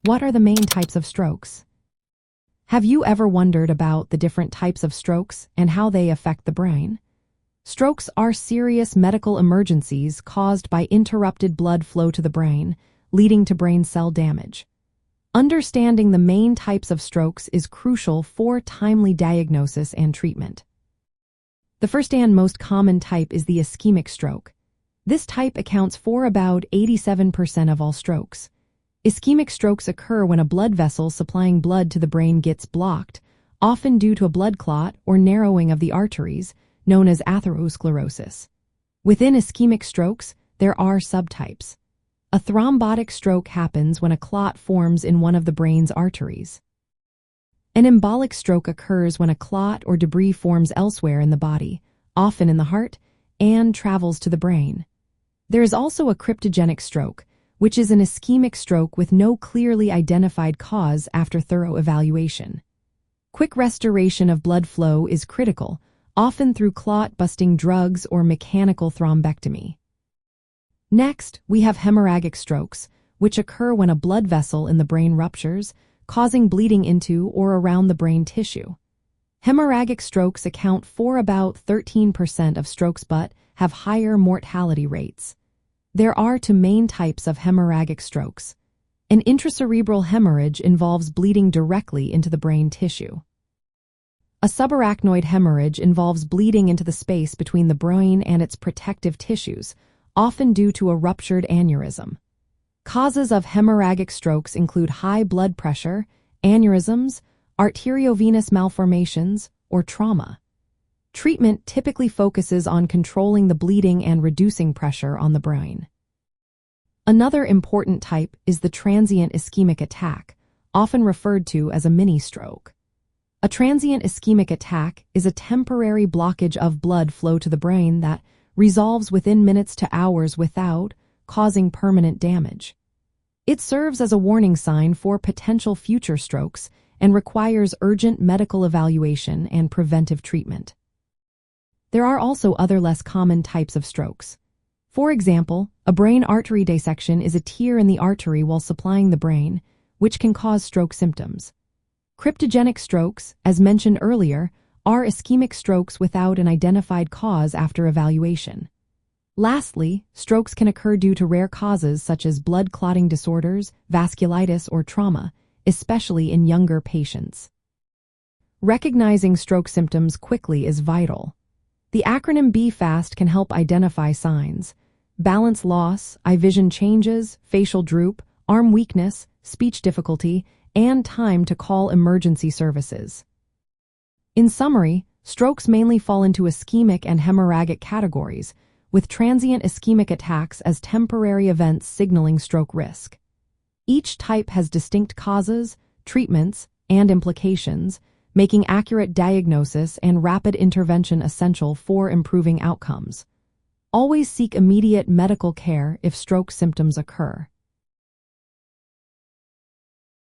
What are the main types of strokes? Have you ever wondered about the different types of strokes and how they affect the brain? Strokes are serious medical emergencies caused by interrupted blood flow to the brain, leading to brain cell damage. Understanding the main types of strokes is crucial for timely diagnosis and treatment. The first and most common type is the ischemic stroke. This type accounts for about 87% of all strokes. Ischemic strokes occur when a blood vessel supplying blood to the brain gets blocked, often due to a blood clot or narrowing of the arteries, known as atherosclerosis. Within ischemic strokes, there are subtypes. A thrombotic stroke happens when a clot forms in one of the brain's arteries. An embolic stroke occurs when a clot or debris forms elsewhere in the body, often in the heart, and travels to the brain. There is also a cryptogenic stroke, which is an ischemic stroke with no clearly identified cause after thorough evaluation. Quick restoration of blood flow is critical, often through clot-busting drugs or mechanical thrombectomy. Next, we have hemorrhagic strokes, which occur when a blood vessel in the brain ruptures, causing bleeding into or around the brain tissue. Hemorrhagic strokes account for about 13% of strokes but have higher mortality rates. There are two main types of hemorrhagic strokes. An intracerebral hemorrhage involves bleeding directly into the brain tissue. A subarachnoid hemorrhage involves bleeding into the space between the brain and its protective tissues, often due to a ruptured aneurysm. Causes of hemorrhagic strokes include high blood pressure, aneurysms, arteriovenous malformations, or trauma. Treatment typically focuses on controlling the bleeding and reducing pressure on the brain. Another important type is the transient ischemic attack, often referred to as a mini-stroke. A transient ischemic attack is a temporary blockage of blood flow to the brain that resolves within minutes to hours without causing permanent damage. It serves as a warning sign for potential future strokes and requires urgent medical evaluation and preventive treatment. There are also other less common types of strokes. For example, a brain artery dissection is a tear in the artery while supplying the brain, which can cause stroke symptoms. Cryptogenic strokes, as mentioned earlier, are ischemic strokes without an identified cause after evaluation. Lastly, strokes can occur due to rare causes such as blood clotting disorders, vasculitis, or trauma, especially in younger patients. Recognizing stroke symptoms quickly is vital. The acronym BFAST can help identify signs: balance loss, eye vision changes, facial droop, arm weakness, speech difficulty, and time to call emergency services. In summary, strokes mainly fall into ischemic and hemorrhagic categories, with transient ischemic attacks as temporary events signaling stroke risk. Each type has distinct causes, treatments, and implications, making accurate diagnosis and rapid intervention essential for improving outcomes. Always seek immediate medical care if stroke symptoms occur.